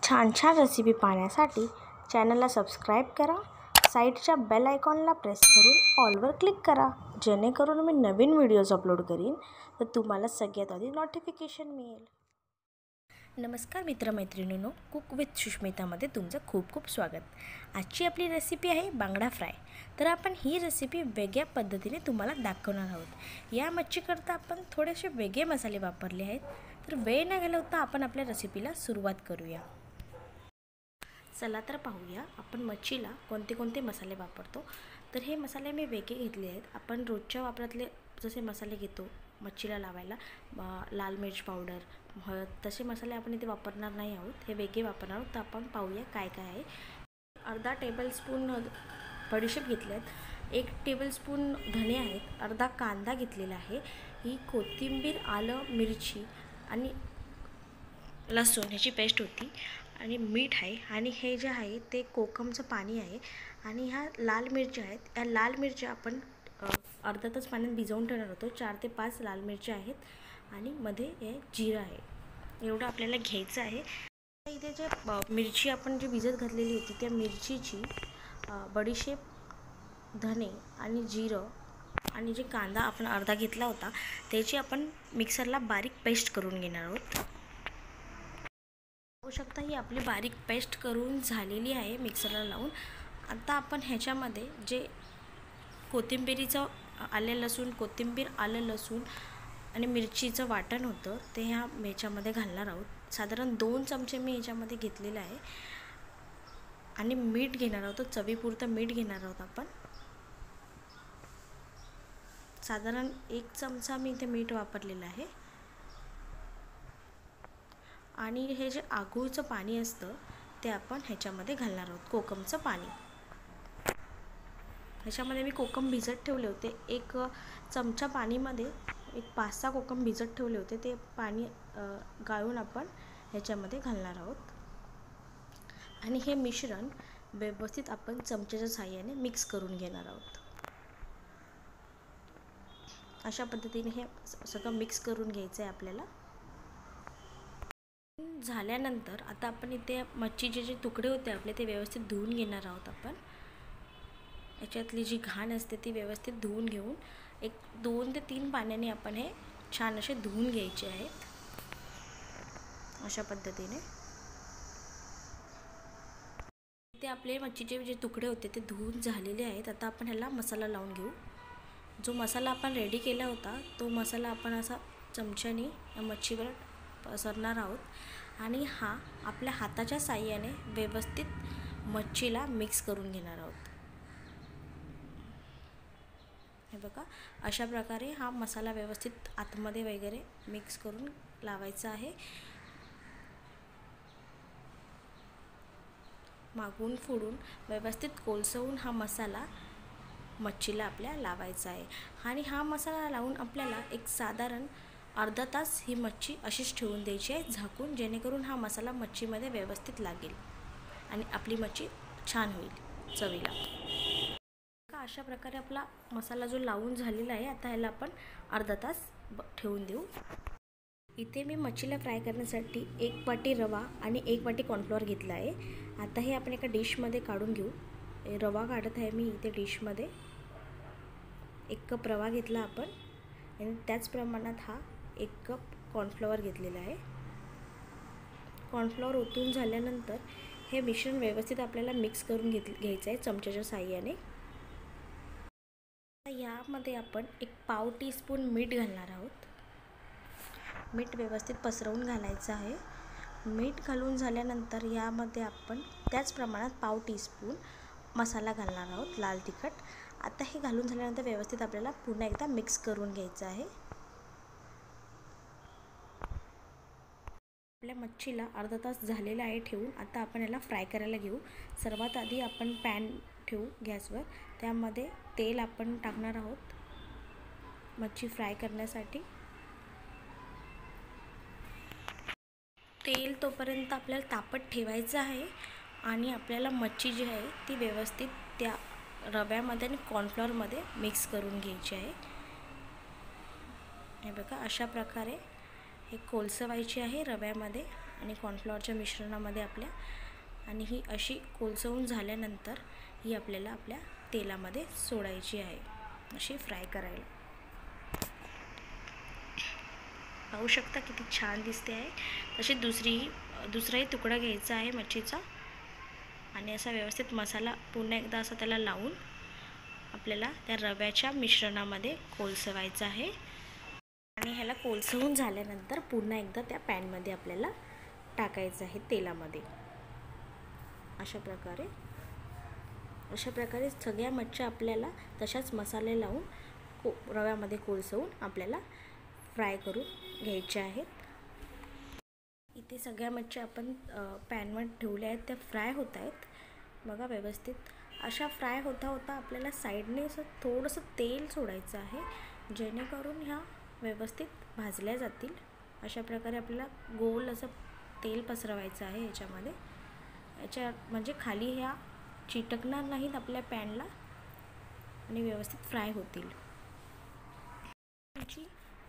छान छान रेसिपी पाहण्यासाठी चॅनलला सबस्क्राईब करा, साईडच्या बेल आयकॉनला प्रेस करून ऑलवर क्लिक करा, जेणेकरून मी नवीन व्हिडिओज अपलोड करीन तर तुम्हाला सगळ्यात आधी नोटिफिकेशन मिळेल। नमस्कार मित्रमैत्रिणींनो, कुक विथ सुष्मितामध्ये तुमचं खूप खूप स्वागत। आजची आपली रेसिपी आहे बांगडा फ्राय। तर आपण ही रेसिपी वेगळ्या पद्धतीने तुम्हाला दाखवणार आहोत। या मच्छीकरता आपण थोडेसे वेगळे मसाले वापरले आहेत। तर वेळ न घालवता आपण आपल्या रेसिपीला सुरुवात करूया। चला तर पाहूया आपण मच्छीला कोणते कोणते मसाले वापरतो। तर हे मसाले मी वेगळे घेतले आहेत। आपण रोजच्या वापरातले जसे मसाले घेतो मच्छीला लावायला, लाल मिर्च पावडर, हळद, तसे मसाले आपण इथे वापरणार नाही आहोत, हे वेगळे वापरणार आहोत। तर आपण पाहूया काय काय आहे। अर्धा टेबलस्पून बडीशेप घेतले आहेत, 1 टेबलस्पून धने आहेत, अर्धा कांदा घेतलेला आहे, ही कोथिंबीर, आलं, मिरची आणि लसूण ह्याची पेस्ट होती, आणि मीठ आहे, आणि हे जे आहे ते कोकमचं पाणी आहे, आणि ह्या लाल मिरच्या आहेत। या लाल मिरच्या आपण अर्धा तास पाण्यात भिजवून ठेवणार होतो। 4 ते 5 लाल मिरच्या आहेत, आणि मध्ये हे जिरं आहे। एवढं आपल्याला घ्यायचं आहे। इथे जे मिरची आपण जी भिजत घातलेली होती त्या मिरचीची बडीशेप, धने आणि जिरं आणि जे कांदा आपण अर्धा घेतला होता त्याची आपण मिक्सरला बारीक पेस्ट करून घेणार आहोत। पाहू शकता ही आपली बारीक पेस्ट करून झालेली आहे मिक्सरला लावून। आता आपण ह्याच्यामध्ये जे कोथिंबीरीचं कोथिंबीर, आलं, लसूण आणि मिरचीचं वाटण होतं ते ह्याच्यामध्ये घालणार आहोत। साधारण 2 चमचे मी ह्याच्यामध्ये घेतलेलं आहे, आणि मीठ घेणार आहोत, चवीपुरतं मीठ घेणार आहोत आपण। साधारण 1 चमचा मी इथे मीठ वापरलेलं आहे, आणि हे जे आगूळचं पाणी असतं ते आपण ह्याच्यामध्ये घालणार आहोत, कोकमचं पाणी। ह्याच्यामध्ये मी कोकम भिजत ठेवले होते, 1 चमचा पाणीमध्ये 5-6 कोकम भिजत ठेवले होते, ते पाणी गाळून आपण ह्याच्यामध्ये घालणार आहोत, आणि हे मिश्रण व्यवस्थित आपण चमच्याच्या साहाय्याने मिक्स करून घेणार आहोत। अशा पद्धतीने हे सगळं मिक्स करून घ्यायचं आहे आपल्याला। झाल्यानंतर आता आपण इथे मच्छीचे जे तुकडे होते आपले ते व्यवस्थित धुवून घेणार आहोत आपण। याच्यातली जी घाण असते ती व्यवस्थित धुवून घेऊन 2 ते 3 पाण्याने आपण हे छान असे धुवून घ्यायचे आहेत, अशा पद्धतीने। ते आपले मच्छीचे जे तुकडे होते ते धुवून झालेले आहेत। आता आपण ह्याला मसाला लावून घेऊ। जो मसाला आपण रेडी केला होता तो मसाला आपण असा चमच्याने मच्छीवर पसरणार आहोत, आणि हा आपल्या हाताच्या साहाय्याने व्यवस्थित मच्छीला मिक्स करून घेणार आहोत। हे बघा, अशा प्रकारे हा मसाला व्यवस्थित आतमध्ये वगैरे मिक्स करून लावायचा आहे। मागून फोडून व्यवस्थित कोळसवून हा मसाला मच्छीला आपल्या लावायचा आहे, आणि हा मसाला लावून आपल्याला एक साधारण अर्धा तास ही मच्छी अशीच ठेवून द्यायची आहे झाकून, जेणेकरून हा मसाला मच्छीमध्ये व्यवस्थित लागेल आणि आपली मच्छी छान होईल चवीला। अशा प्रकारे आपला मसाला जो लावून झालेला आहे, आता ह्याला आपण अर्धा तास ठेवून देऊ। इथे मी मच्छीला फ्राय करण्यासाठी 1 वाटी रवा आणि 1 वाटी कॉर्नफ्लॉवर घेतला आहे। आता हे आपण एका डिशमध्ये काढून घेऊ। रवा काढत आहे मी इथे डिशमध्ये। 1 कप रवा घेतला आपण, आणि त्याच प्रमाणात हा 1 कप कॉर्नफ्लॉवर घेतलेला आहे। कॉर्नफ्लॉवर ओतून झाल्यानंतर हे मिश्रण व्यवस्थित आपल्याला मिक्स करून घ्यायचं आहे चमच्याच्या साहाय्याने। यामध्ये आपण 1 पाव टीस्पून मीठ घालणार आहोत। मीठ व्यवस्थित पसरवून घालायचं आहे। मीठ घालून झाल्यानंतर यामध्ये आपण त्याच प्रमाणात पाव टीस्पून मसाला घालणार आहोत, लाल तिखट। आता हे घालून झाल्यानंतर व्यवस्थित आपल्याला पुन्हा एकदा मिक्स करून घ्यायचं आहे। आपल्या मच्छीला अर्धा तास झालेला आहे ठेवून। आता आपण याला फ्राय करायला घेऊ। सर्वात आधी आपण पॅन ठेवू गॅसवर, त्यामध्ये तेल आपण टाकणार आहोत मच्छी फ्राय करण्यासाठी। तेल तोपर्यंत आपल्याला तापत ठेवायचं आहे, आणि आपल्याला मच्छी जी आहे ती व्यवस्थित त्या रव्यामध्ये आणि कॉर्नफ्लॉवरमध्ये मिक्स करून घ्यायची आहे। हे बघा, अशा प्रकारे हे कोळसवायची आहे रव्यामध्ये, आणि कॉर्नफ्लॉवरच्या मिश्रणामध्ये आपल्या, आणि ही अशी कोलसवून झाल्यानंतर ही आपल्याला आपल्या तेलामध्ये सोडायची आहे, अशी फ्राय करायला. पाहू शकता किती छान दिसते आहे. तशी दुसराही तुकडा घ्यायचा आहे मच्छीचा आणि असा व्यवस्थित मसाला पुन्हा एकदा असा त्याला लावून आपल्याला त्या रव्याच्या मिश्रणामध्ये कोलसवायचं आहे. आणि ह्याला कोलसवून झाल्यानंतर पुन्हा एकदा त्या पॅनमध्ये आपल्याला टाकायचं आहे तेलामध्ये. अशा प्रकारे सगळ्या मच्छ्या आपल्याला तशाच मसाले लावून रव्यामध्ये कोलसवून आपल्याला फ्राय करून घ्यायच्या आहेत. इथे सगळ्या मच्छ्या आपण पॅनवर ठेवल्या आहेत, त्या फ्राय होत आहेत. बघा व्यवस्थित अशा फ्राय होता आपल्याला साईडने असं थोडंसं तेल सोडायचं आहे, जेणेकरून ह्या व्यवस्थित भाजल्या जातील. अशा प्रकारे आपल्याला गोल असं तेल पसरवायचं आहे याच्यामध्ये, म्हणजे खाली ह्या चिटकणार नाहीत आपल्या पॅनला आणि व्यवस्थित फ्राय होतील.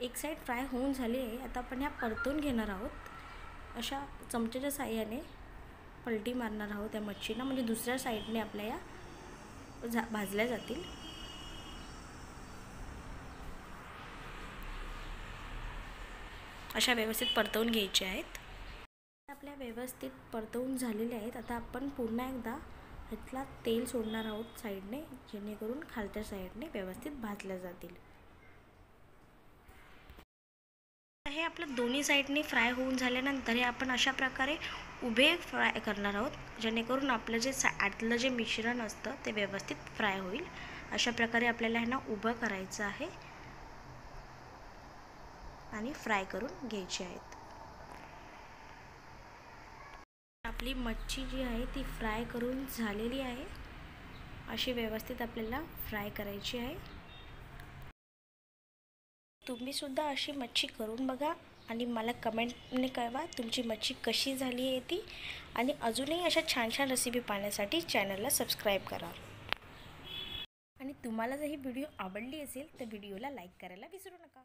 एक साईड फ्राय होऊन झाली आहे. आता आपण ह्या परतून घेणार आहोत. अशा चमच्याच्या साहाय्याने पलटी मारणार आहोत त्या मच्छीला, म्हणजे दुसऱ्या साईडने आपल्या या भाजल्या जातील. अशा व्यवस्थित परतवून घ्यायचे आहेत. आपल्या व्यवस्थित परतवून झालेल्या आहेत. आता आपण पुन्हा एकदा ह्यातला तेल सोडणार आहोत साईडने, जेणेकरून खालच्या साईडने व्यवस्थित भाजल्या जातील. हे आपलं दोन्ही साईडने फ्राय होऊन झाल्यानंतर हे आपण अशा प्रकारे उभे फ्राय करणार आहोत, जेणेकरून आपलं जे आतलं जे मिश्रण असतं ते व्यवस्थित फ्राय होईल. अशा प्रकारे आपल्याला ह्यांना उभं करायचं आहे आणि फ्राय करून घ्यायची आहेत. आपली मच्छी जी आहे ती फ्राय करून झालेली आहे. अशी व्यवस्थित आपल्याला फ्राय करायची आहे. तुम्ही सुद्धा अशी मच्छी करून बघा आणि मला कमेंटने कळवा तुमची मच्छी कशी झाली आहे ती. आणि अजूनही अशा छान छान रेसिपी पाहण्यासाठी चॅनलला सबस्क्राईब करा. आणि तुम्हाला जर ही व्हिडिओ आवडली असेल तर व्हिडिओला लाईक करायला विसरू नका.